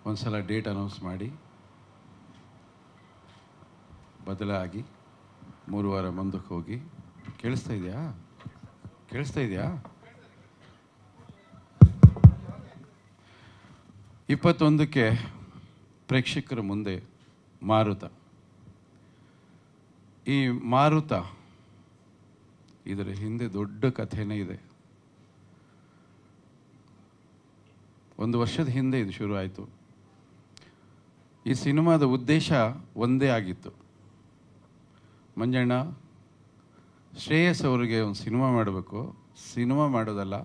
ಒಂದು ಸಲ date announce ಮಾಡಿ ಬದಲಾಗಿ 3 ವಾರ ಮುಂದಕ್ಕೆ ಹೋಗಿ. ಕೇಳಿಸ್ತಾ ಇದೆಯಾ? 21ಕ್ಕೆ ಪ್ರೇಕ್ಷಕರ ಮುಂದೆ ಮಾರುತ. ಈ ಮಾರುತ ಇದರ ಹಿಂದೆ ದೊಡ್ಡ ಕಥೆನೇ ಇದೆ. 1 ವರ್ಷದ ಹಿಂದೆ ಇದು ಶುರು ಆಯಿತು. ಈ ಸಿನಿಮಾದ ಉದ್ದೇಶ ಒಂದೇ ಆಗಿತ್ತು. ಮಂಜಣ್ಣ, ಶ್ರೇಯಸ್ ಅವರಿಗೆ ಒಂದು ಸಿನಿಮಾ ಮಾಡಬೇಕು. ಸಿನಿಮಾ ಮಾಡೋದಲ್ಲ,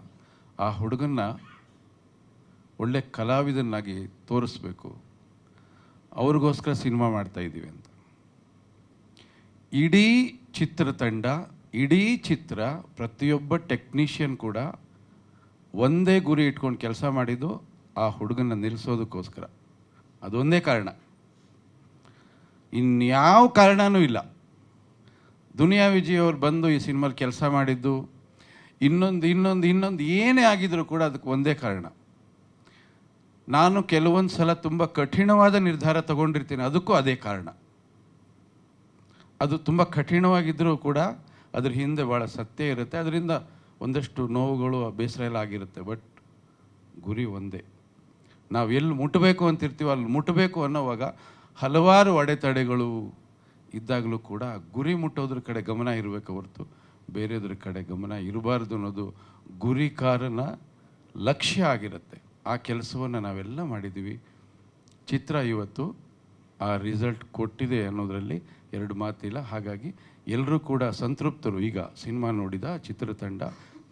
ಆ ಹುಡುಗನ್ನ ಒಳ್ಳೆ ಕಲಾವಿದನಾಗಿ ತೋರಿಸ್ಬೇಕು, ಅವ್ರಿಗೋಸ್ಕರ ಸಿನಿಮಾ ಮಾಡ್ತಾಯಿದ್ದೀವಿ ಅಂತ. ಇಡೀ ಚಿತ್ರತಂಡ, ಇಡೀ ಚಿತ್ರ, ಪ್ರತಿಯೊಬ್ಬ ಟೆಕ್ನಿಷಿಯನ್ ಕೂಡ ಒಂದೇ ಗುರಿ ಇಟ್ಕೊಂಡು ಕೆಲಸ ಮಾಡಿದ್ದು ಆ ಹುಡುಗನ ನಿಲ್ಲಿಸೋದಕ್ಕೋಸ್ಕರ. ಅದೊಂದೇ ಕಾರಣ, ಇನ್ಯಾವ ಕಾರಣನೂ ಇಲ್ಲ. ದುನಿಯಾ ವಿಜಯ್ ಅವ್ರು ಬಂದು ಈ ಸಿನಿಮಾಲಿ ಕೆಲಸ ಮಾಡಿದ್ದು, ಇನ್ನೊಂದು ಏನೇ ಆಗಿದ್ರು ಕೂಡ ಅದಕ್ಕೆ ಒಂದೇ ಕಾರಣ. ನಾನು ಕೆಲವೊಂದು ಸಲ ತುಂಬ ಕಠಿಣವಾದ ನಿರ್ಧಾರ ತಗೊಂಡಿರ್ತೀನಿ, ಅದಕ್ಕೂ ಅದೇ ಕಾರಣ. ಅದು ತುಂಬ ಕಠಿಣವಾಗಿದ್ದರೂ ಕೂಡ ಅದ್ರ ಹಿಂದೆ ಭಾಳ ಸತ್ಯ ಇರುತ್ತೆ. ಅದರಿಂದ ಒಂದಷ್ಟು ನೋವುಗಳು, ಬೇಸರ ಎಲ್ಲ ಆಗಿರುತ್ತೆ. ಬಟ್ ಗುರಿ ಒಂದೇ. ನಾವು ಎಲ್ಲಿ ಮುಟ್ಟಬೇಕು ಅಂತಿರ್ತೀವೋ ಅಲ್ಲಿ ಮುಟ್ಟಬೇಕು ಅನ್ನೋವಾಗ ಹಲವಾರು ಅಡೆತಡೆಗಳು ಇದ್ದಾಗಲೂ ಕೂಡ ಗುರಿ ಮುಟ್ಟೋದ್ರ ಕಡೆ ಗಮನ ಇರಬೇಕು ಹೊರತು ಬೇರೆದ್ರ ಕಡೆ ಗಮನ ಇರಬಾರ್ದು ಅನ್ನೋದು ಗುರಿಕಾರನ ಲಕ್ಷ್ಯ ಆಗಿರುತ್ತೆ. ಆ ಕೆಲಸವನ್ನು ನಾವೆಲ್ಲ ಮಾಡಿದ್ದೀವಿ. ಚಿತ್ರ ಇವತ್ತು ಆ ರಿಸಲ್ಟ್ ಕೊಟ್ಟಿದೆ ಅನ್ನೋದರಲ್ಲಿ 2 ಮಾತಿಲ್ಲ. ಹಾಗಾಗಿ ಎಲ್ಲರೂ ಕೂಡ ಸಂತೃಪ್ತರು. ಈಗ ಸಿನಿಮಾ ನೋಡಿದ ಚಿತ್ರತಂಡ,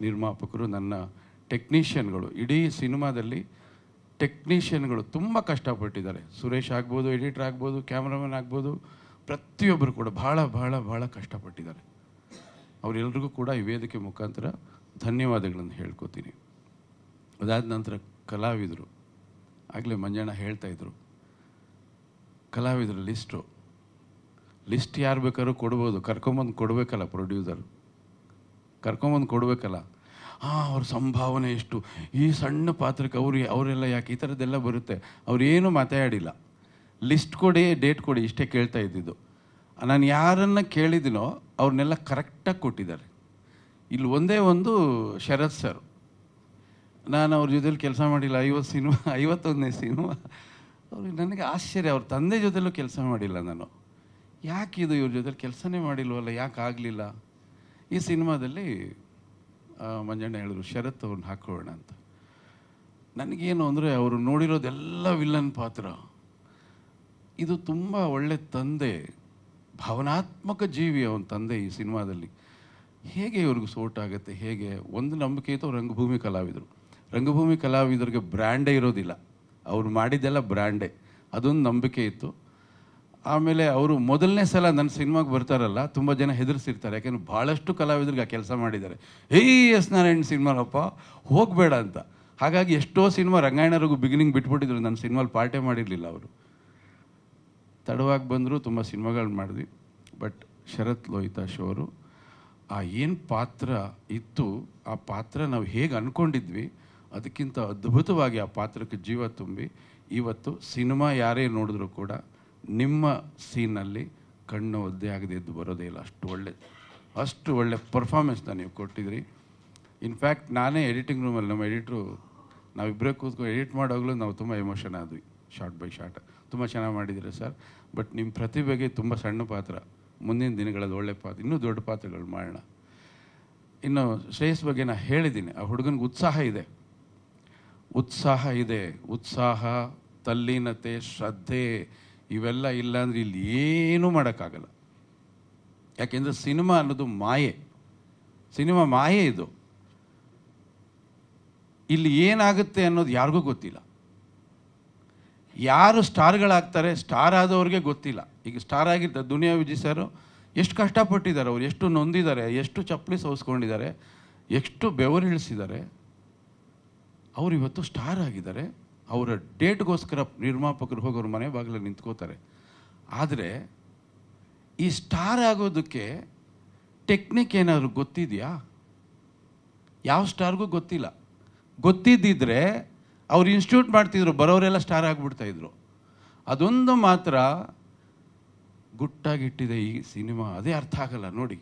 ನಿರ್ಮಾಪಕರು, ನನ್ನ ಟೆಕ್ನಿಷಿಯನ್ಗಳು. ಇಡೀ ಸಿನಿಮಾದಲ್ಲಿ ಟೆಕ್ನಿಷಿಯನ್ಗಳು ತುಂಬ ಕಷ್ಟಪಟ್ಟಿದ್ದಾರೆ. ಸುರೇಶ್ ಆಗ್ಬೋದು, ಎಡಿಟರ್ ಆಗ್ಬೋದು, ಕ್ಯಾಮ್ರಾಮನ್ ಆಗ್ಬೋದು, ಪ್ರತಿಯೊಬ್ಬರು ಕೂಡ ಭಾಳ ಭಾಳ ಭಾಳ ಕಷ್ಟಪಟ್ಟಿದ್ದಾರೆ. ಅವರೆಲ್ಲರಿಗೂ ಕೂಡ ಈ ವೇದಿಕೆ ಮುಖಾಂತರ ಧನ್ಯವಾದಗಳನ್ನು ಹೇಳ್ಕೊತೀನಿ. ಅದಾದ ನಂತರ ಕಲಾವಿದರು, ಆಗಲೇ ಮಂಜಣ್ಣ ಹೇಳ್ತಾಯಿದ್ರು, ಕಲಾವಿದರು ಲಿಸ್ಟ್ ಯಾರು ಬೇಕಾದ್ರೂ ಕೊಡ್ಬೋದು, ಕರ್ಕೊಂಬಂದು ಕೊಡಬೇಕಲ್ಲ, ಪ್ರೊಡ್ಯೂಸರು ಕರ್ಕೊಂಬಂದು ಕೊಡಬೇಕಲ್ಲ. ಅವ್ರ ಸಂಭಾವನೆ ಎಷ್ಟು, ಈ ಸಣ್ಣ ಪಾತ್ರಕ್ಕೆ ಅವರೆಲ್ಲ ಯಾಕೆ, ಈ ಥರದ್ದೆಲ್ಲ ಬರುತ್ತೆ. ಅವರೇನು ಮಾತಾಡಿಲ್ಲ. ಲಿಸ್ಟ್ ಕೊಡಿ, ಡೇಟ್ ಕೊಡಿ, ಇಷ್ಟೇ ಕೇಳ್ತಾ ಇದ್ದಿದ್ದು. ನಾನು ಯಾರನ್ನು ಕೇಳಿದ್ದೀನೋ ಅವ್ರನ್ನೆಲ್ಲ ಕರೆಕ್ಟಾಗಿ ಕೊಟ್ಟಿದ್ದಾರೆ. ಇಲ್ಲಿ ಒಂದೇ ಒಂದು ಶರತ್ ಸರ್, ನಾನು ಅವ್ರ ಜೊತೆಲಿ ಕೆಲಸ ಮಾಡಿಲ್ಲ 51ನೇ ಸಿನಿಮಾ. ಅವ್ರಿಗೆ ನನಗೆ ಆಶ್ಚರ್ಯ, ಅವ್ರ ತಂದೆ ಜೊತೆಲೂ ಕೆಲಸ ಮಾಡಿಲ್ಲ ನಾನು. ಯಾಕಿದು ಇವ್ರ ಜೊತೆಲಿ ಕೆಲಸನೇ ಮಾಡಿಲ್ವಲ್ಲ, ಯಾಕೆ ಆಗಲಿಲ್ಲ? ಈ ಸಿನಿಮಾದಲ್ಲಿ ಮಂಜಣ್ಣ ಹೇಳಿದ್ರು ಶರತ್ ಅವ್ರನ್ನ ಹಾಕೊಳ್ಳೋಣ ಅಂತ. ನನಗೇನು ಅಂದರೆ ಅವರು ನೋಡಿರೋದೆಲ್ಲ ವಿಲ್ಲನ್ ಪಾತ್ರ. ಇದು ತುಂಬ ಒಳ್ಳೆ ತಂದೆ, ಭಾವನಾತ್ಮಕ ಜೀವಿ ಅವನ ತಂದೆ. ಈ ಸಿನಿಮಾದಲ್ಲಿ ಹೇಗೆ ಇವ್ರಿಗೂ ಸೋಟ್ ಆಗುತ್ತೆ? ಹೇಗೆ? ಒಂದು ನಂಬಿಕೆ ಇತ್ತು, ರಂಗಭೂಮಿ ಕಲಾವಿದರು. ರಂಗಭೂಮಿ ಕಲಾವಿದರಿಗೆ ಬ್ರ್ಯಾಂಡೇ ಇರೋದಿಲ್ಲ, ಅವ್ರು ಮಾಡಿದ್ದೆಲ್ಲ ಬ್ರ್ಯಾಂಡೇ, ಅದೊಂದು ನಂಬಿಕೆ ಇತ್ತು. ಆಮೇಲೆ ಅವರು ಮೊದಲನೇ ಸಲ ನನ್ನ ಸಿನಿಮಾಗೆ ಬರ್ತಾರಲ್ಲ, ತುಂಬ ಜನ ಹೆದರ್ಸಿರ್ತಾರೆ. ಯಾಕೆಂದ್ರೆ ಭಾಳಷ್ಟು ಕಲಾವಿದರಿಗೆ ಆ ಕೆಲಸ ಮಾಡಿದ್ದಾರೆ. ಎಸ್ ನಾರಾಯಣ್ ಸಿನಿಮಾಲಪ್ಪ ಹೋಗಬೇಡ ಅಂತ. ಹಾಗಾಗಿ ಎಷ್ಟೋ ಸಿನಿಮಾ ರಂಗಾಯಣರಿಗೂ ಬಿಗಿನಿಂಗ್ ಬಿಟ್ಬಿಟ್ಟಿದ್ರು, ನನ್ನ ಸಿನಿಮಾಲಿ ಪಾರ್ಟೇ ಮಾಡಿರಲಿಲ್ಲ ಅವರು. ತಡವಾಗಿ ಬಂದರು, ತುಂಬ ಸಿನಿಮಾಗಳು ಮಾಡಿದ್ವಿ. ಬಟ್ ಶರತ್ ಲೋಹಿತಾಶ್ ಅವರು ಆ ಏನು ಪಾತ್ರ ಇತ್ತು, ಆ ಪಾತ್ರ ನಾವು ಹೇಗೆ ಅಂದ್ಕೊಂಡಿದ್ವಿ ಅದಕ್ಕಿಂತ ಅದ್ಭುತವಾಗಿ ಆ ಪಾತ್ರಕ್ಕೆ ಜೀವ ತುಂಬಿ ಇವತ್ತು ಸಿನಿಮಾ ಯಾರೇ ನೋಡಿದ್ರೂ ಕೂಡ ನಿಮ್ಮ ಸೀನಲ್ಲಿ ಕಣ್ಣು ಒದ್ದೆ ಆಗದೆ ಎದ್ದು ಬರೋದೇ ಇಲ್ಲ. ಅಷ್ಟು ಒಳ್ಳೆ ಪರ್ಫಾರ್ಮೆನ್ಸ್ನ ನೀವು ಕೊಟ್ಟಿದ್ರಿ. ಇನ್ಫ್ಯಾಕ್ಟ್ ನಾನೇ ಎಡಿಟಿಂಗ್ ರೂಮಲ್ಲಿ, ನಮ್ಮ ಎಡಿಟ್ರು ನಾವಿಬ್ಬರೇ ಕೂತ್ಕೊಂಡು ಎಡಿಟ್ ಮಾಡೋವಾಗಲೂ ನಾವು ತುಂಬ ಎಮೋಷನ್ ಆದ್ವಿ. ಶಾರ್ಟ್ ಬೈ ಶಾರ್ಟ್ ತುಂಬ ಚೆನ್ನಾಗಿ ಮಾಡಿದ್ದೀರಿ ಸರ್. ಬಟ್ ನಿಮ್ಮ ಪ್ರತಿಭೆಗೆ ತುಂಬ ಸಣ್ಣ ಪಾತ್ರ, ಮುಂದಿನ ದಿನಗಳಲ್ಲಿ ಒಳ್ಳೆ ಪಾತ್ರ, ಇನ್ನೂ ದೊಡ್ಡ ಪಾತ್ರಗಳು ಮಾಡೋಣ. ಇನ್ನು ಶ್ರೇಯಸ್ ಬಗ್ಗೆ ನಾನು ಹೇಳಿದ್ದೀನಿ, ಆ ಹುಡುಗನಿಗೆ ಉತ್ಸಾಹ, ತಲ್ಲೀನತೆ, ಶ್ರದ್ಧೆ ಇವೆಲ್ಲ ಇಲ್ಲ ಅಂದರೆ ಇಲ್ಲಿ ಏನೂ ಮಾಡೋಕ್ಕಾಗಲ್ಲ. ಯಾಕೆಂದರೆ ಸಿನಿಮಾ ಅನ್ನೋದು ಮಾಯೆ ಇದು. ಇಲ್ಲಿ ಏನಾಗುತ್ತೆ ಅನ್ನೋದು ಯಾರಿಗೂ ಗೊತ್ತಿಲ್ಲ. ಯಾರು ಸ್ಟಾರ್ಗಳಾಗ್ತಾರೆ, ಸ್ಟಾರ್ ಆದವ್ರಿಗೆ ಗೊತ್ತಿಲ್ಲ. ಈಗ ಸ್ಟಾರ್ ಆಗಿರ್ತಾರೆ ದುನಿಯಾ ವಿಜಯ್ ಸರ್, ಎಷ್ಟು ಕಷ್ಟಪಟ್ಟಿದ್ದಾರೆ, ಅವ್ರು ಎಷ್ಟು ನೊಂದಿದ್ದಾರೆ, ಎಷ್ಟು ಚಪ್ಪಲಿ ಸೋಸ್ಕೊಂಡಿದ್ದಾರೆ, ಎಷ್ಟು ಬೆವರಿಳಿಸಿದ್ದಾರೆ. ಅವರು ಇವತ್ತು ಸ್ಟಾರ್ ಆಗಿದ್ದಾರೆ. ಅವರ ಡೇಟ್ಗೋಸ್ಕರ ನಿರ್ಮಾಪಕರು ಹೋಗಿ ಅವ್ರ ಮನೆ ಬಾಗಿಲಲ್ಲಿ ನಿಂತ್ಕೋತಾರೆ. ಆದರೆ ಈ ಸ್ಟಾರ್ ಆಗೋದಕ್ಕೆ ಟೆಕ್ನಿಕ್ ಏನಾದರೂ ಗೊತ್ತಿದೆಯಾ? ಯಾವ ಸ್ಟಾರ್ಗೂ ಗೊತ್ತಿಲ್ಲ. ಗೊತ್ತಿದ್ದಿದ್ರೆ ಅವ್ರು ಇನ್ಸ್ಟಿಟ್ಯೂಟ್ ಮಾಡ್ತಿದ್ರು, ಬರೋರೆಲ್ಲ ಸ್ಟಾರ್ ಆಗಿಬಿಡ್ತಾಯಿದ್ರು. ಅದೊಂದು ಮಾತ್ರ ಗುಟ್ಟಾಗಿಟ್ಟಿದೆ ಈ ಸಿನಿಮಾ. ಅದೇ ಅರ್ಥ ಆಗಲ್ಲ ನೋಡಿ.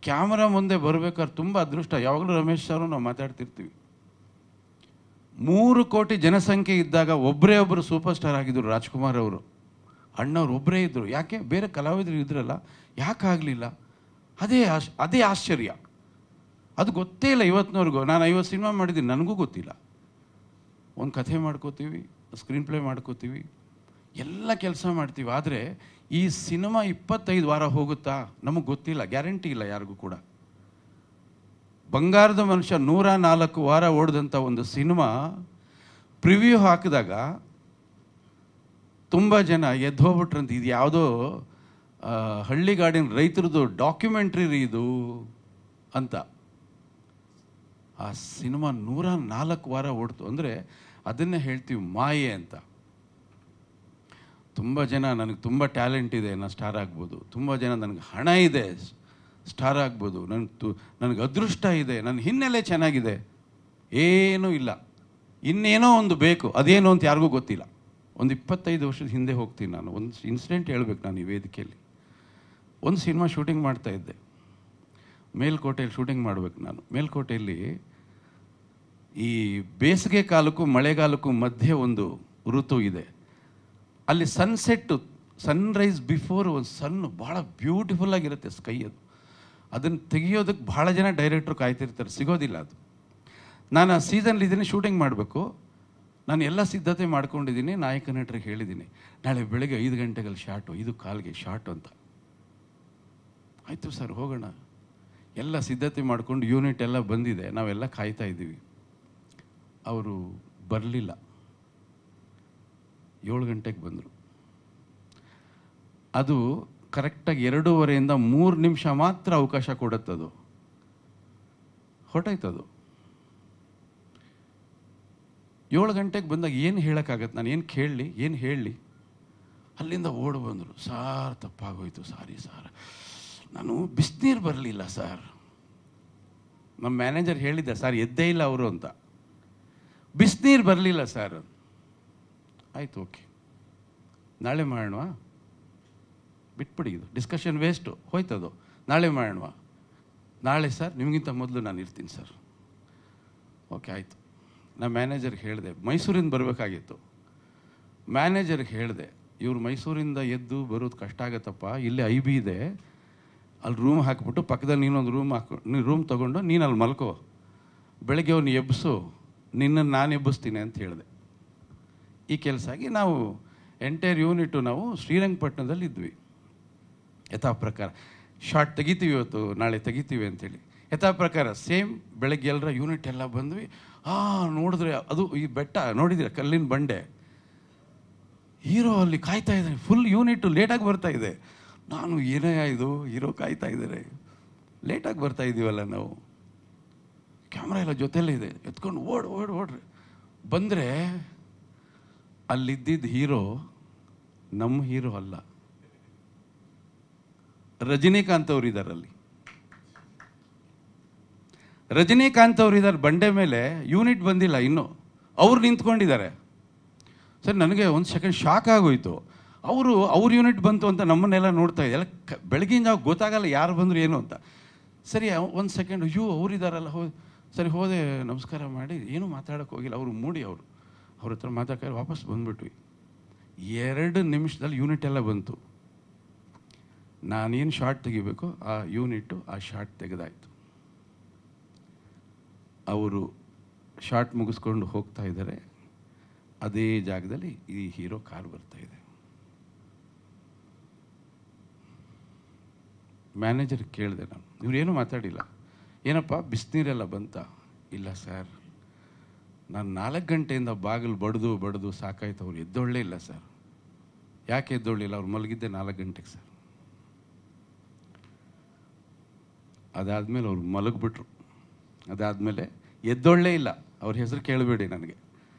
ಕ್ಯಾಮ್ರಾ ಮುಂದೆ ಬರಬೇಕಾದ್ರೆ ತುಂಬ ಅದೃಷ್ಟ. ಯಾವಾಗಲೂ ರಮೇಶ್ ಅವರು ನಾವು ಮಾತಾಡ್ತಿರ್ತೀವಿ. 3 ಕೋಟಿ ಜನಸಂಖ್ಯೆ ಇದ್ದಾಗ ಒಬ್ಬರೇ ಒಬ್ಬರು ಸೂಪರ್ ಸ್ಟಾರ್ ಆಗಿದ್ದರು. ರಾಜ್ಕುಮಾರ್ ಅವರು, ಅಣ್ಣವ್ರು ಒಬ್ಬರೇ ಇದ್ದರು. ಯಾಕೆ? ಬೇರೆ ಕಲಾವಿದರು ಇದ್ರಲ್ಲ, ಯಾಕಾಗಲಿಲ್ಲ? ಅದೇ ಆಶ್ಚರ್ಯ. ಅದು ಗೊತ್ತೇ ಇಲ್ಲ ಇವತ್ತಿನವ್ರಿಗೂ. ನಾನು 50 ಸಿನಿಮಾ ಮಾಡಿದ್ದೀನಿ, ನನಗೂ ಗೊತ್ತಿಲ್ಲ. ಒಂದು ಕಥೆ ಮಾಡ್ಕೋತೀವಿ, ಸ್ಕ್ರೀನ್ ಪ್ಲೇ ಮಾಡ್ಕೋತೀವಿ, ಎಲ್ಲ ಕೆಲಸ ಮಾಡ್ತೀವಿ. ಆದರೆ ಈ ಸಿನಿಮಾ 25 ವಾರ ಹೋಗುತ್ತಾ ನಮಗೆ ಗೊತ್ತಿಲ್ಲ, ಗ್ಯಾರಂಟಿ ಇಲ್ಲ ಯಾರಿಗೂ ಕೂಡ. ಬಂಗಾರದ ಮನುಷ್ಯ 104 ವಾರ ಓಡಿದಂಥ ಒಂದು ಸಿನಿಮಾ ಪ್ರಿವ್ಯೂ ಹಾಕಿದಾಗ ತುಂಬ ಜನ ಎದ್ದು ಹೋಗ್ಬಿಟ್ರಂತ, ಇದು ಯಾವುದೋ ಹಳ್ಳಿಗಾಡಿನ ರೈತರದ್ದು ಡಾಕ್ಯುಮೆಂಟ್ರಿ ಇದು ಅಂತ. ಆ ಸಿನಿಮಾ 104 ವಾರ ಓಡ್ತು ಅಂದರೆ ಅದನ್ನೇ ಹೇಳ್ತೀವಿ ಮಾಯೆ ಅಂತ. ತುಂಬ ಜನ ನನಗೆ ತುಂಬ ಟ್ಯಾಲೆಂಟ್ ಇದೆ, ನಾನು ಸ್ಟಾರ್ ಆಗ್ಬೋದು. ತುಂಬ ಜನ ನನಗೆ ಹಣ ಇದೆ, ಸ್ಟಾರ್ ಆಗ್ಬೋದು. ನನಗೆ ಅದೃಷ್ಟ ಇದೆ, ನನ್ನ ಹಿನ್ನೆಲೆ ಚೆನ್ನಾಗಿದೆ. ಏನೂ ಇಲ್ಲ, ಇನ್ನೇನೋ ಒಂದು ಬೇಕು. ಅದೇನೋ ಅಂತ ಯಾರಿಗೂ ಗೊತ್ತಿಲ್ಲ. ಒಂದು 25 ವರ್ಷದ ಹಿಂದೆ ಹೋಗ್ತೀನಿ ನಾನು. ಒಂದು ಇನ್ಸಿಡೆಂಟ್ ಹೇಳ್ಬೇಕು ನಾನು ಈ ವೇದಿಕೆಯಲ್ಲಿ. ಒಂದು ಸಿನಿಮಾ ಶೂಟಿಂಗ್ ಮಾಡ್ತಾಯಿದ್ದೆ, ಮೇಲ್ಕೋಟೆಯಲ್ಲಿ ಶೂಟಿಂಗ್ ಮಾಡಬೇಕು ನಾನು. ಮೇಲ್ಕೋಟೆಯಲ್ಲಿ ಈ ಬೇಸಿಗೆ ಕಾಲಕ್ಕೂ ಮಳೆಗಾಲಕ್ಕೂ ಮಧ್ಯೆ ಒಂದು ಋತು ಇದೆ. ಅಲ್ಲಿ ಸನ್ಸೆಟ್ಟು, ಸನ್ರೈಸ್ ಬಿಫೋರ್ ಒಂದು ಸಣ್ಣ ಭಾಳ ಬ್ಯೂಟಿಫುಲ್ ಆಗಿರುತ್ತೆ ಸ್ಕೈ. ಅದನ್ನು ತೆಗಿಯೋದಕ್ಕೆ ಭಾಳ ಜನ ಡೈರೆಕ್ಟ್ರು ಕಾಯ್ತಿರ್ತಾರೆ, ಸಿಗೋದಿಲ್ಲ ಅದು. ನಾನು ಆ ಸೀಸನ್ಲಿದ್ದೀನಿ, ಶೂಟಿಂಗ್ ಮಾಡಬೇಕು. ನಾನು ಎಲ್ಲ ಸಿದ್ಧತೆ ಮಾಡ್ಕೊಂಡಿದ್ದೀನಿ. ನಾಯಕ ನಟರಿಗೆ ಹೇಳಿದ್ದೀನಿ, ನಾಳೆ ಬೆಳಗ್ಗೆ 5 ಗಂಟೆಗೆ ಶಾರ್ಟು, 5:15ಗೆ ಶಾರ್ಟು ಅಂತ. ಆಯಿತು ಸರ್, ಹೋಗೋಣ. ಎಲ್ಲ ಸಿದ್ಧತೆ ಮಾಡಿಕೊಂಡು ಯೂನಿಟ್ ಎಲ್ಲ ಬಂದಿದೆ, ನಾವೆಲ್ಲ ಕಾಯ್ತಾ ಇದ್ದೀವಿ. ಅವರು ಬರಲಿಲ್ಲ. 7 ಗಂಟೆಗೆ ಬಂದರು. ಅದು ಕರೆಕ್ಟಾಗಿ 2:15 3 ನಿಮಿಷ ಮಾತ್ರ ಅವಕಾಶ ಕೊಡುತ್ತದು. ಹೊರಟಾಯ್ತದು. 7 ಗಂಟೆಗೆ ಬಂದಾಗ ಏನು ಹೇಳೋಕ್ಕಾಗತ್ತೆ? ನಾನು ಏನು ಕೇಳಲಿ, ಏನು ಹೇಳಲಿ? ಅಲ್ಲಿಂದ ಓಡಿ ಬಂದರು. ಸಾರ್ ತಪ್ಪಾಗೋಯ್ತು, ಸಾರಿ ಸಾರ್, ನಾನು ಬಿಸಿನೀರು ಬರಲಿಲ್ಲ ಸರ್. ನಮ್ಮ ಮ್ಯಾನೇಜರ್ ಹೇಳಿದ್ದೆ, ಸರ್ ಎದ್ದೇ ಇಲ್ಲ ಅವರು ಅಂತ. ಬಿಸಿನೀರು ಬರಲಿಲ್ಲ ಸರ್. ಆಯಿತು, ಓಕೆ, ನಾಳೆ ಮಾಡೋಣವಾ? ಬಿಟ್ಬಿಡಿ, ಇದು ಡಿಸ್ಕಷನ್ ವೇಸ್ಟು, ಹೋಯ್ತದು. ನಾಳೆ ಮಾಡೋಣವಾ? ನಾಳೆ ಸರ್, ನಿಮಗಿಂತ ಮೊದಲು ನಾನು ಇರ್ತೀನಿ ಸರ್. ಓಕೆ, ಆಯಿತು. ನಾನು ಮ್ಯಾನೇಜರ್ಗೆ ಹೇಳಿದೆ, ಮೈಸೂರಿಂದ ಬರಬೇಕಾಗಿತ್ತು. ಮ್ಯಾನೇಜರ್ಗೆ ಹೇಳಿದೆ, ಇವ್ರು ಮೈಸೂರಿಂದ ಎದ್ದು ಬರೋದು ಕಷ್ಟ ಆಗತ್ತಪ್ಪ, ಇಲ್ಲೇ IB ಇದೆ, ಅಲ್ಲಿ ರೂಮ್ ಹಾಕಿಬಿಟ್ಟು ಪಕ್ಕದಲ್ಲಿ ನೀನೊಂದು ರೂಮ್ ತೊಗೊಂಡು ನೀನು ಅಲ್ಲಿ ಮಲ್ಕೋ, ಬೆಳಗ್ಗೆ ಅವ್ನು ಎಬ್ಬಿಸು, ನಿನ್ನನ್ನು ನಾನು ಎಬ್ಬಿಸ್ತೀನಿ ಅಂತ ಹೇಳಿದೆ. ಈ ಕೆಲಸ ಆಗಿ ನಾವು ಎಂಟೈರ್ ಯೂನಿಟು ನಾವು ಶ್ರೀರಂಗಪಟ್ಟಣದಲ್ಲಿ ಇದ್ವಿ. ಯಥಾ ಪ್ರಕಾರ ಶಾರ್ಟ್ ತೆಗಿತೀವಿ, ಇವತ್ತು ನಾಳೆ ತೆಗಿತೀವಿ ಅಂಥೇಳಿ ಯಥಾ ಪ್ರಕಾರ ಸೇಮ್. ಬೆಳಗ್ಗೆ ಎಲ್ಲರ ಯೂನಿಟ್ ಎಲ್ಲ ಬಂದ್ವಿ. ನೋಡಿದ್ರೆ ಅದು ಈ ಬೆಟ್ಟ ನೋಡಿದ್ರೆ, ಕಲ್ಲಿನ ಬಂಡೆ. ಹೀರೋ ಅಲ್ಲಿ ಕಾಯ್ತಾ ಇದ್ದಾನೆ, ಫುಲ್ ಯೂನಿಟ್ಟು ಲೇಟಾಗಿ ಬರ್ತಾ ಇದೆ. ನಾನು ಏನೇ ಇದು, ಹೀರೋ ಕಾಯ್ತಾ ಇದ್ದಾರೆ, ಲೇಟಾಗಿ ಬರ್ತಾ ಇದ್ದೀವಲ್ಲ ನಾವು, ಕ್ಯಾಮ್ರಾ ಎಲ್ಲ ಜೊತೆಯಲ್ಲೇ ಇದೆ, ಎತ್ಕೊಂಡು ಓಡ್ರಿ ಬಂದರೆ ಅಲ್ಲಿದ್ದಿದ್ದ ಹೀರೋ ನಮ್ಮ ಹೀರೋ ಅಲ್ಲ, ರಜನಿಕಾಂತ್ ಅವರು ಇದ್ದಾರೆ ಅಲ್ಲಿ. ರಜನಿಕಾಂತ್ ಅವರು ಇದ್ದಾರೆ ಬಂಡೆ ಮೇಲೆ, ಯೂನಿಟ್ ಬಂದಿಲ್ಲ ಇನ್ನೂ, ಅವ್ರು ನಿಂತ್ಕೊಂಡಿದ್ದಾರೆ. ಸರ್ ನನಗೆ ಒಂದು ಸೆಕೆಂಡ್ ಶಾಕ್ ಆಗೋಯ್ತು. ಅವ್ರ ಯೂನಿಟ್ ಬಂತು ಅಂತ ನಮ್ಮನ್ನೆಲ್ಲ ನೋಡ್ತಾ ಇದೆ. ಎಲ್ಲ ಬೆಳಗಿನ ಜಾವ ಗೊತ್ತಾಗಲ್ಲ ಯಾರು ಬಂದರು ಏನು ಅಂತ. ಸರಿ, ಒಂದು ಸೆಕೆಂಡ್, ಅಯ್ಯೋ ಅವರಿದ್ದಾರಲ್ಲ, ಸರಿ ಹೋದೆ, ನಮಸ್ಕಾರ ಮಾಡಿ, ಏನೂ ಮಾತಾಡೋಕ್ಕೆ ಹೋಗಿಲ್ಲ. ಅವರು ಮೂಡಿ ಅವ್ರ ಹತ್ರ ಮಾತಾಡ್ತಾರೆ, ವಾಪಸ್ ಬಂದುಬಿಟ್ವಿ. 2 ನಿಮಿಷದಲ್ಲಿ ಯೂನಿಟ್ ಎಲ್ಲ ಬಂತು. ನಾನೇನು ಶಾರ್ಟ್ ತೆಗಿಬೇಕು ಆ ಯೂನಿಟ್ಟು ಆ ಶಾರ್ಟ್ ತೆಗೆದಾಯಿತು. ಅವರು ಶಾರ್ಟ್ ಮುಗಿಸ್ಕೊಂಡು ಹೋಗ್ತಾ ಇದ್ದಾರೆ. ಅದೇ ಜಾಗದಲ್ಲಿ ಈ ಹೀರೋ ಕಾರ್ ಬರ್ತಾ ಇದೆ. ಮ್ಯಾನೇಜರ್ ಕೇಳಿದೆ ನಾನು, ಇವರೇನು ಮಾತಾಡಿಲ್ಲ. ಏನಪ್ಪ ಬಿಸಿನೀರೆಲ್ಲ ಬಂತ? ಇಲ್ಲ ಸರ್, ನಾನು 4 ಗಂಟೆಯಿಂದ ಬಾಗಿಲು ಬಡ್ದು ಸಾಕಾಯ್ತು. ಅವ್ರು ಎದ್ದೊಳ್ಳೇ ಇಲ್ಲ ಸರ್. ಯಾಕೆ ಎದ್ದೊಳ್ಳಿಲ್ಲ? ಅವ್ರು ಮಲಗಿದ್ದೆ 4 ಗಂಟೆಗೆ ಸರ್. ಅದಾದಮೇಲೆ ಅವ್ರು ಮಲಗಿಬಿಟ್ರು. ಅದಾದಮೇಲೆ ಎದ್ದೊಳ್ಳೇ ಇಲ್ಲ. ಅವ್ರ ಹೆಸರು ಕೇಳಬೇಡಿ ನನಗೆ.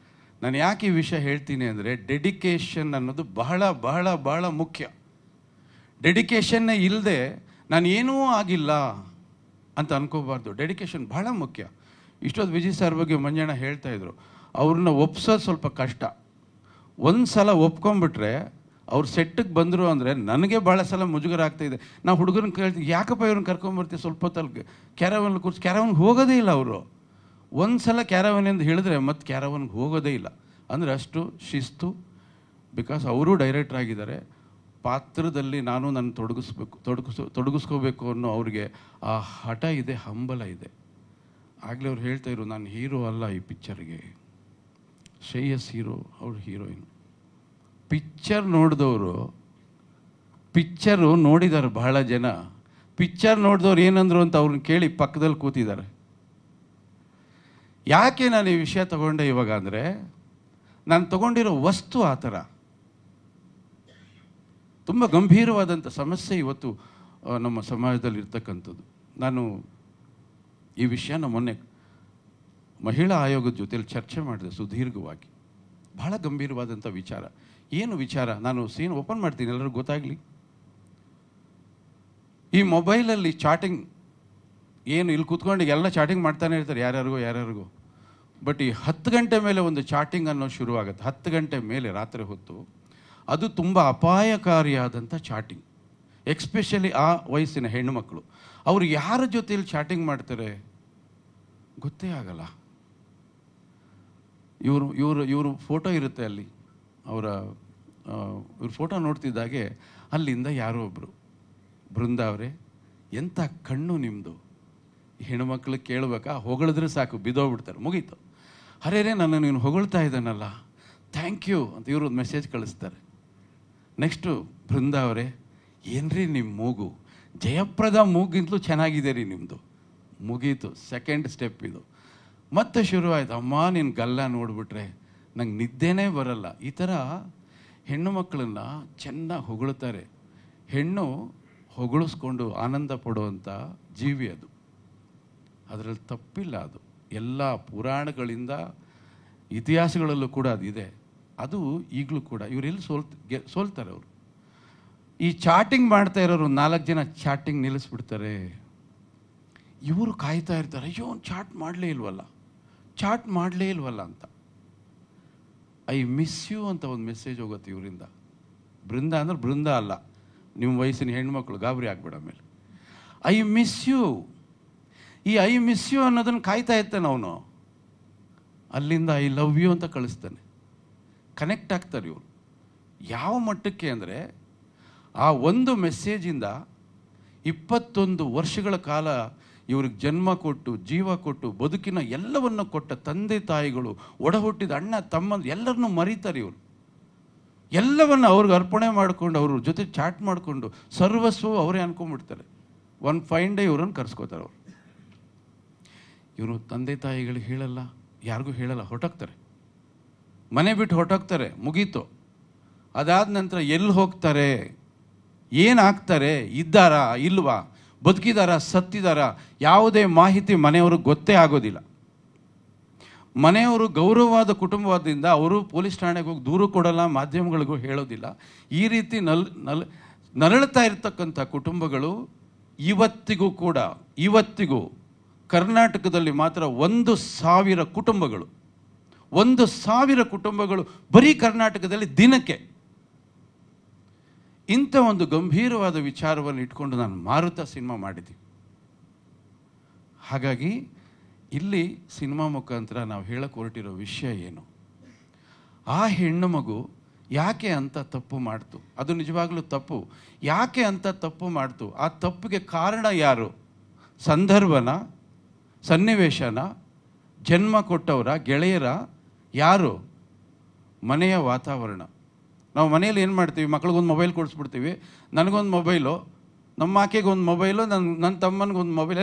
ನಾನು ಯಾಕೆ ಈ ವಿಷಯ ಹೇಳ್ತೀನಿ ಅಂದರೆ, ಡೆಡಿಕೇಶನ್ ಅನ್ನೋದು ಬಹಳ ಬಹಳ ಬಹಳ ಮುಖ್ಯ. ಡೆಡಿಕೇಶನ್ನೇ ಇಲ್ಲದೆ ನಾನು ಏನೂ ಆಗಿಲ್ಲ ಅಂತ ಅನ್ಕೋಬಾರ್ದು. ಡೆಡಿಕೇಶನ್ ಬಹಳ ಮುಖ್ಯ. ಇಷ್ಟೊತ್ತು ವಿಜಯ್ ಸರ್ ಬಗ್ಗೆ ಮಂಜಣ್ಣ ಹೇಳ್ತಾಯಿದ್ರು. ಅವ್ರನ್ನ ಒಪ್ಸೋದು ಸ್ವಲ್ಪ ಕಷ್ಟ. ಒಂದು ಸಲ ಒಪ್ಕೊಂಡ್ಬಿಟ್ರೆ ಅವ್ರು ಸೆಟ್ಟಿಗೆ ಬಂದರು ಅಂದರೆ ನನಗೆ ಭಾಳ ಸಲ ಮುಜುಗರ ಆಗ್ತಾಯಿದೆ. ನಾವು ಹುಡುಗರನ್ನ ಕೇಳ್ತೀವಿ, ಯಾಕಪ್ಪ ಇವ್ರನ್ನ ಕರ್ಕೊಂಬರ್ತೀವಿ ಸ್ವಲ್ಪ ಹೊತ್ತಲ್ಲಿ ಕ್ಯಾರವನ್ಗೆ ಕೂರಿಸಿ. ಕ್ಯಾರವನ್ಗೆ ಹೋಗೋದೇ ಇಲ್ಲ ಅವರು. ಒಂದು ಸಲ ಕ್ಯಾರವನಿಂದ ಹೇಳಿದ್ರೆ ಮತ್ತೆ ಕ್ಯಾರವನ್ಗೆ ಹೋಗೋದೇ ಇಲ್ಲ. ಅಂದರೆ ಅಷ್ಟು ಶಿಸ್ತು. ಬಿಕಾಸ್ ಅವರು ಡೈರೆಕ್ಟರ್ ಆಗಿದ್ದಾರೆ. ಪಾತ್ರದಲ್ಲಿ ನಾನು ನನ್ನ ತೊಡಗಿಸ್ಕೋಬೇಕು ಅನ್ನೋ ಅವ್ರಿಗೆ ಆ ಹಠ ಇದೆ, ಹಂಬಲ ಇದೆ. ಆಗಲೇ ಅವ್ರು ಹೇಳ್ತಾಯಿದ್ರು, ನಾನು ಹೀರೋ ಅಲ್ಲ ಈ ಪಿಕ್ಚರ್ಗೆ, ಶ್ರೇಯಸ್ ಹೀರೋ, ಅವ್ರು ಹೀರೋಯಿನ್. ಪಿಕ್ಚರ್ ನೋಡಿದವರು, ಪಿಕ್ಚರು ನೋಡಿದ್ದಾರೆ ಬಹಳ ಜನ. ಪಿಕ್ಚರ್ ನೋಡಿದವ್ರು ಏನಂದ್ರು ಅಂತ ಅವ್ರನ್ನ ಕೇಳಿ ಪಕ್ಕದಲ್ಲಿ ಕೂತಿದ್ದಾರೆ. ಯಾಕೆ ನಾನು ಈ ವಿಷಯ ತಗೊಂಡೆ ಇವಾಗ ಅಂದರೆ, ನಾನು ತಗೊಂಡಿರೋ ವಸ್ತು ಆ ಥರ ತುಂಬ ಗಂಭೀರವಾದಂಥ ಸಮಸ್ಯೆ ಇವತ್ತು ನಮ್ಮ ಸಮಾಜದಲ್ಲಿ ಇರ್ತಕ್ಕಂಥದ್ದು. ನಾನು ಈ ವಿಷಯನ ಮೊನ್ನೆ ಮಹಿಳಾ ಆಯೋಗದ ಜೊತೆಲಿ ಚರ್ಚೆ ಮಾಡಿದೆ ಸುದೀರ್ಘವಾಗಿ. ಬಹಳ ಗಂಭೀರವಾದಂಥ ವಿಚಾರ. ಏನು ವಿಚಾರ? ನಾನು ಸೀನ್ ಓಪನ್ ಮಾಡ್ತೀನಿ, ಎಲ್ಲರಿಗೂ ಗೊತ್ತಾಗಲಿ. ಈ ಮೊಬೈಲಲ್ಲಿ ಚಾಟಿಂಗ್ ಏನು, ಇಲ್ಲಿ ಕೂತ್ಕೊಂಡು ಎಲ್ಲ ಚಾಟಿಂಗ್ ಮಾಡ್ತಾನೆ ಇರ್ತಾರೆ ಯಾರ್ಯಾರಿಗೋ. ಬಟ್ ಈ 10 ಗಂಟೆ ಮೇಲೆ ಒಂದು ಚಾಟಿಂಗ್ ಅನ್ನೋ ಶುರುವಾಗುತ್ತೆ. 10 ಗಂಟೆ ಮೇಲೆ ರಾತ್ರಿ ಹೊತ್ತು ಅದು ತುಂಬ ಅಪಾಯಕಾರಿಯಾದಂಥ ಚಾಟಿಂಗ್. ಎಕ್ಸ್ಪೆಷಲಿ ಆ ವಯಸ್ಸಿನ ಹೆಣ್ಣುಮಕ್ಕಳು. ಅವರು ಯಾರ ಜೊತೆಯಲ್ಲಿ ಚಾಟಿಂಗ್ ಮಾಡ್ತಾರೆ ಗೊತ್ತೇ ಆಗಲ್ಲ. ಇವರು ಫೋಟೋ ಇರುತ್ತೆ ಅಲ್ಲಿ, ಇವ್ರ ಫೋಟೋ ನೋಡ್ತಿದ್ದಾಗೆ ಅಲ್ಲಿಂದ ಯಾರೋ ಒಬ್ಬರು, ಬೃಂದ ಅವರೇ ಎಂಥ ಕಣ್ಣು ನಿಮ್ಮದು, ಹೆಣ್ಮಕ್ಳಿಗೆ ಕೇಳಬೇಕಾ? ಹೊಗಳಿದ್ರೆ ಸಾಕು ಬಿದ್ದೋಗ್ಬಿಡ್ತಾರೆ, ಮುಗೀತು. ಅರೇರೇ ನನ್ನ ನೀನು ಹೊಗಳ್ತಾ ಇದ್ದಾನಲ್ಲ, ಥ್ಯಾಂಕ್ ಯು ಅಂತ ಇವರು ಮೆಸೇಜ್ ಕಳಿಸ್ತಾರೆ. ನೆಕ್ಸ್ಟು ಬೃಂದ ಅವರೇ, ಏನ್ರಿ ನಿಮ್ಮ ಮೂಗು, ಜಯಪ್ರದ ಮೂಗಿಂತಲೂ ಚೆನ್ನಾಗಿದೆ ರೀ ನಿಮ್ಮದು. ಮುಗೀತು, ಸೆಕೆಂಡ್ ಸ್ಟೆಪ್ ಇದು. ಮತ್ತೆ ಶುರುವಾಯಿತು, ಅಮ್ಮ ನಿನ್ನ ಗಲ್ಲ ನೋಡಿಬಿಟ್ರೆ ನಂಗೆ ನಿದ್ದೆನೇ ಬರಲ್ಲ. ಈ ಥರ ಹೆಣ್ಣು ಮಕ್ಕಳನ್ನು ಚೆನ್ನಾಗಿ ಹೊಗಳ್ತಾರೆ. ಹೆಣ್ಣು ಹೊಗಳಿಸ್ಕೊಂಡು ಆನಂದ ಪಡುವಂಥ ಜೀವಿ ಅದು, ಅದರಲ್ಲಿ ತಪ್ಪಿಲ್ಲ. ಅದು ಎಲ್ಲ ಪುರಾಣಗಳಿಂದ ಇತಿಹಾಸಗಳಲ್ಲೂ ಕೂಡ ಅದಿದೆ. ಅದು ಈಗಲೂ ಕೂಡ ಇವರೆಲ್ಲಿ ಸೋಲ್ತಾರೆ ಅವರು. ಈ ಚಾಟಿಂಗ್ ಮಾಡ್ತಾ ಇರೋರು 4 ಜನ ಚಾಟಿಂಗ್ ನಿಲ್ಲಿಸ್ಬಿಡ್ತಾರೆ. ಇವರು ಕಾಯ್ತಾ ಇರ್ತಾರೆ, ಅಯ್ಯೋ ಅವ್ನು ಚಾಟ್ ಮಾಡಲೇ ಇಲ್ವಲ್ಲ ಅಂತ. ಐ ಮಿಸ್ ಯು ಅಂತ ಒಂದು ಮೆಸೇಜ್ ಹೋಗುತ್ತೆ ಇವರಿಂದ. ಬೃಂದ ಅಂದ್ರೆ ಬೃಂದ ಅಲ್ಲ, ನಿಮ್ಮ ವಯಸ್ಸಿನ ಹೆಣ್ಮಕ್ಳು, ಗಾಬರಿ ಆಗ್ಬೇಡ. ಆಮೇಲೆ ಐ ಮಿಸ್ ಯು, ಈ ಐ ಮಿಸ್ ಯು ಅನ್ನೋದನ್ನು ಕಾಯ್ತಾ ಇರ್ತಾನೆ ಅವನು. ಅಲ್ಲಿಂದ ಐ ಲವ್ ಯು ಅಂತ ಕಳಿಸ್ತಾನೆ. ಕನೆಕ್ಟ್ ಆಗ್ತಾರೆ ಇವರು. ಯಾವ ಮಟ್ಟಕ್ಕೆ ಅಂದರೆ, ಆ ಒಂದು ಮೆಸೇಜಿಂದ 21 ವರ್ಷಗಳ ಕಾಲ ಇವ್ರಿಗೆ ಜನ್ಮ ಕೊಟ್ಟು, ಜೀವ ಕೊಟ್ಟು, ಬದುಕಿನ ಎಲ್ಲವನ್ನು ಕೊಟ್ಟ ತಂದೆ ತಾಯಿಗಳು, ಒಡ ಹುಟ್ಟಿದ ಅಣ್ಣ ತಮ್ಮ ಎಲ್ಲರನ್ನೂ ಮರೀತಾರೆ ಇವರು. ಎಲ್ಲವನ್ನು ಅವ್ರಿಗೆ ಅರ್ಪಣೆ ಮಾಡಿಕೊಂಡು ಅವ್ರ ಜೊತೆ ಚಾಟ್ ಮಾಡಿಕೊಂಡು ಸರ್ವಸ್ವ ಅವರೇ ಅನ್ಕೊಂಡ್ಬಿಡ್ತಾರೆ. ಒಂದು ಫೈನ್ ಡೇ ಇವ್ರನ್ನ ಕರ್ಸ್ಕೋತಾರೆ ಅವರು. ಇವರು ತಂದೆ ತಾಯಿಗಳಿಗೆ ಹೇಳಲ್ಲ, ಯಾರಿಗೂ ಹೇಳಲ್ಲ, ಹೊರಟೋಗ್ತಾರೆ. ಮನೆ ಬಿಟ್ಟು ಹೊರಟೋಗ್ತಾರೆ, ಮುಗೀತು. ಅದಾದ ನಂತರ ಎಲ್ಲಿ ಹೋಗ್ತಾರೆ, ಏನಾಗ್ತಾರೆ, ಇದ್ದಾರಾ ಇಲ್ವಾ, ಬದುಕಿದಾರ ಸತ್ತಿದಾರ, ಯಾವುದೇ ಮಾಹಿತಿ ಮನೆಯವ್ರಿಗೆ ಗೊತ್ತೇ ಆಗೋದಿಲ್ಲ. ಮನೆಯವರು ಗೌರವವಾದ ಕುಟುಂಬವಾದ್ದರಿಂದ ಅವರು ಪೊಲೀಸ್ ಠಾಣೆಗೆ ಹೋಗಿ ದೂರು ಕೊಡಲ್ಲ, ಮಾಧ್ಯಮಗಳಿಗೂ ಹೇಳೋದಿಲ್ಲ. ಈ ರೀತಿ ನರಳುತ್ತಾ ಇರ್ತಕ್ಕಂಥ ಕುಟುಂಬಗಳು ಇವತ್ತಿಗೂ ಕರ್ನಾಟಕದಲ್ಲಿ ಮಾತ್ರ 1,000 ಕುಟುಂಬಗಳು ಬರೀ ಕರ್ನಾಟಕದಲ್ಲಿ ದಿನಕ್ಕೆ. ಇಂಥ ಒಂದು ಗಂಭೀರವಾದ ವಿಚಾರವನ್ನು ಇಟ್ಕೊಂಡು ನಾನು ಮಾರುತ ಸಿನಿಮಾ ಮಾಡಿದ್ದೀವಿ. ಹಾಗಾಗಿ ಇಲ್ಲಿ ಸಿನಿಮಾ ಮುಖಾಂತರ ನಾವು ಹೇಳಕ್ಕೆ ಹೊರಟಿರೋ ವಿಷಯ ಏನು, ಆ ಹೆಣ್ಣು ಮಗು ಯಾಕೆ ಅಂತ ತಪ್ಪು ಮಾಡ್ತು, ಅದು ನಿಜವಾಗ್ಲೂ ತಪ್ಪು. ಯಾಕೆ ಅಂತ ತಪ್ಪು ಮಾಡ್ತು, ಆ ತಪ್ಪಿಗೆ ಕಾರಣ ಯಾರು? ಸಂದರ್ಭನ, ಸನ್ನಿವೇಶನ, ಜನ್ಮ ಕೊಟ್ಟವರ, ಗೆಳೆಯರ, ಯಾರು? ಮನೆಯ ವಾತಾವರಣ. ನಾವು ಮನೆಯಲ್ಲಿ ಏನು ಮಾಡ್ತೀವಿ, ಮಕ್ಳಿಗೊಂದು ಮೊಬೈಲ್ ಕೊಡಿಸ್ಬಿಡ್ತೀವಿ. ನನಗೊಂದು ಮೊಬೈಲು, ನಮ್ಮ ಆಕೆಗೊಂದು ಮೊಬೈಲು, ನನ್ನ ತಮ್ಮನಿಗೊಂದು ಮೊಬೈಲ್.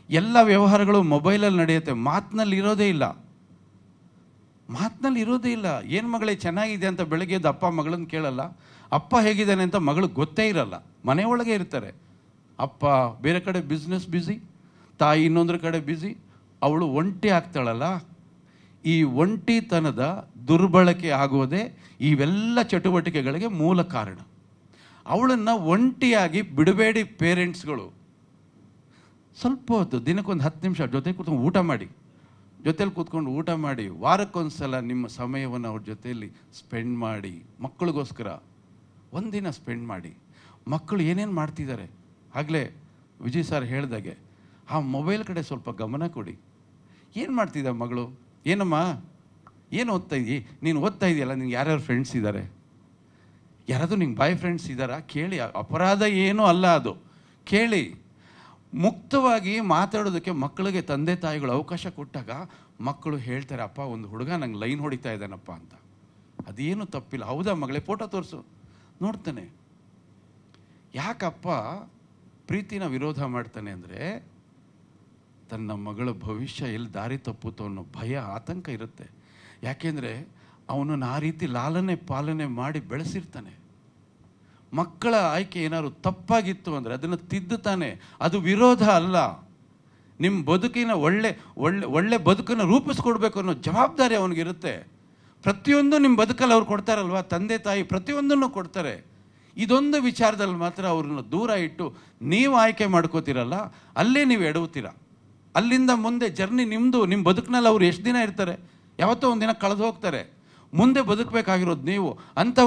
ಎಲ್ಲ ವ್ಯವಹಾರಗಳು ಮೊಬೈಲಲ್ಲಿ ನಡೆಯುತ್ತೆ. ಮಾತಿನಲ್ಲಿ ಇರೋದೇ ಇಲ್ಲ. ಏನು ಮಗಳೇ ಚೆನ್ನಾಗಿದೆ ಅಂತ ಬೆಳಗ್ಗೆ ಎದ್ದು ಅಪ್ಪ ಮಗಳನ್ನ ಕೇಳಲ್ಲ. ಅಪ್ಪ ಹೇಗಿದ್ದಾನೆ ಅಂತ ಮಗಳಿಗೆ ಗೊತ್ತೇ ಇರಲ್ಲ. ಮನೆಯೊಳಗೆ ಇರ್ತಾರೆ. ಅಪ್ಪ ಬೇರೆ ಕಡೆ ಬಿಸ್ನೆಸ್ ಬ್ಯುಸಿ, ತಾಯಿ ಇನ್ನೊಂದ್ರ ಕಡೆ ಬ್ಯುಸಿ. ಅವಳು ಒಂಟಿ ಆಗ್ತಾಳಲ್ಲ, ಈ ಒಂಟಿತನದ ದುರ್ಬಳಕೆ ಆಗೋದೇ ಇವೆಲ್ಲ ಚಟುವಟಿಕೆಗಳಿಗೆ ಮೂಲ ಕಾರಣ. ಅವಳನ್ನು ಒಂಟಿಯಾಗಿ ಬಿಡಬೇಡಿ ಪೇರೆಂಟ್ಸ್ಗಳು. ಸ್ವಲ್ಪ ಹೊತ್ತು, ದಿನಕ್ಕೊಂದು 10 ನಿಮಿಷ ಜೊತೆ ಕೂತ್ಕೊಂಡು ಊಟ ಮಾಡಿ, ಜೊತೇಲಿ ಕೂತ್ಕೊಂಡು ಊಟ ಮಾಡಿ, ವಾರಕ್ಕೊಂದ್ಸಲ ನಿಮ್ಮ ಸಮಯವನ್ನು ಅವ್ರ ಜೊತೆಯಲ್ಲಿ ಸ್ಪೆಂಡ್ ಮಾಡಿ, ಮಕ್ಕಳಿಗೋಸ್ಕರ ಒಂದಿನ ಸ್ಪೆಂಡ್ ಮಾಡಿ. ಮಕ್ಕಳು ಏನೇನು ಮಾಡ್ತಿದ್ದಾರೆ, ಆಗಲೇ ವಿಜಯ್ ಸರ್ ಹೇಳ್ದಾಗೆ ಆ ಮೊಬೈಲ್ ಕಡೆ ಸ್ವಲ್ಪ ಗಮನ ಕೊಡಿ. ಏನು ಮಾಡ್ತಿದ್ದ ಮಗಳು? ಏನಮ್ಮ ಏನು ಓದ್ತಾ ಇದ್ದೀ? ನೀನು ಓದ್ತಾ ಇದೆಯಲ್ಲ, ನಿನ್ಗೆ ಯಾರ್ಯಾರು ಫ್ರೆಂಡ್ಸ್ ಇದ್ದಾರೆ? ಯಾರಾದರೂ ನಿಂಗೆ ಬಾಯ್ ಫ್ರೆಂಡ್ಸ್ ಇದ್ದಾರಾ? ಕೇಳಿ. ಅಪರಾಧ ಏನೂ ಅಲ್ಲ ಅದು, ಕೇಳಿ. ಮುಕ್ತವಾಗಿ ಮಾತಾಡೋದಕ್ಕೆ ಮಕ್ಕಳಿಗೆ ತಂದೆ ತಾಯಿಗಳು ಅವಕಾಶ ಕೊಟ್ಟಾಗ ಮಕ್ಕಳು ಹೇಳ್ತಾರೆ, ಅಪ್ಪ ಒಂದು ಹುಡುಗ ನಂಗೆ ಲೈನ್ ಹೊಡಿತಾ ಇದ್ದಾನಪ್ಪ ಅಂತ. ಅದೇನು ತಪ್ಪಿಲ್ಲ. ಹೌದಾ ಮಗಳೇ, ಫೋಟೋ ತೋರಿಸು, ನೋಡ್ತಾನೆ. ಯಾಕಪ್ಪ ಪ್ರೀತಿನ ವಿರೋಧ ಮಾಡ್ತಾನೆ ಅಂದರೆ, ತನ್ನ ಮಗಳ ಭವಿಷ್ಯ ಎಲ್ಲಿ ದಾರಿ ತಪ್ಪುತ್ತೋ ಅನ್ನೋ ಭಯ, ಆತಂಕ ಇರುತ್ತೆ. ಯಾಕೆಂದರೆ ಅವನನ್ನು ಆ ರೀತಿ ಲಾಲನೆ ಪಾಲನೆ ಮಾಡಿ ಬೆಳೆಸಿರ್ತಾನೆ. ಮಕ್ಕಳ ಆಯ್ಕೆ ಏನಾದ್ರು ತಪ್ಪಾಗಿತ್ತು ಅಂದರೆ ಅದನ್ನು ತಿದ್ದುತ್ತಾನೆ. ಅದು ವಿರೋಧ ಅಲ್ಲ. ನಿಮ್ಮ ಬದುಕಿನ ಒಳ್ಳೆ ಒಳ್ಳೆ ಒಳ್ಳೆ ಬದುಕನ್ನು ರೂಪಿಸ್ಕೊಡ್ಬೇಕು ಅನ್ನೋ ಜವಾಬ್ದಾರಿ ಅವನಿಗಿರುತ್ತೆ. ಪ್ರತಿಯೊಂದು ನಿಮ್ಮ ಬದುಕಲ್ಲಿ ಅವ್ರು ಕೊಡ್ತಾರಲ್ವ, ತಂದೆ ತಾಯಿ ಪ್ರತಿಯೊಂದನ್ನು ಕೊಡ್ತಾರೆ. ಇದೊಂದು ವಿಚಾರದಲ್ಲಿ ಮಾತ್ರ ಅವ್ರನ್ನ ದೂರ ಇಟ್ಟು ನೀವು ಆಯ್ಕೆ ಮಾಡ್ಕೋತೀರಲ್ಲ, ಅಲ್ಲೇ ನೀವು ಎಡವುತ್ತೀರ. ಅಲ್ಲಿಂದ ಮುಂದೆ ಜರ್ನಿ ನಿಮ್ಮದು. ನಿಮ್ಮ ಬದುಕಿನಲ್ಲಿ ಅವ್ರು ಎಷ್ಟು ದಿನ ಇರ್ತಾರೆ? ಯಾವತ್ತೋ ಒಂದಿನ ಕಳೆದು ಹೋಗ್ತಾರೆ. ಮುಂದೆ ಬದುಕಬೇಕಾಗಿರೋದು ನೀವು. ಅಂಥ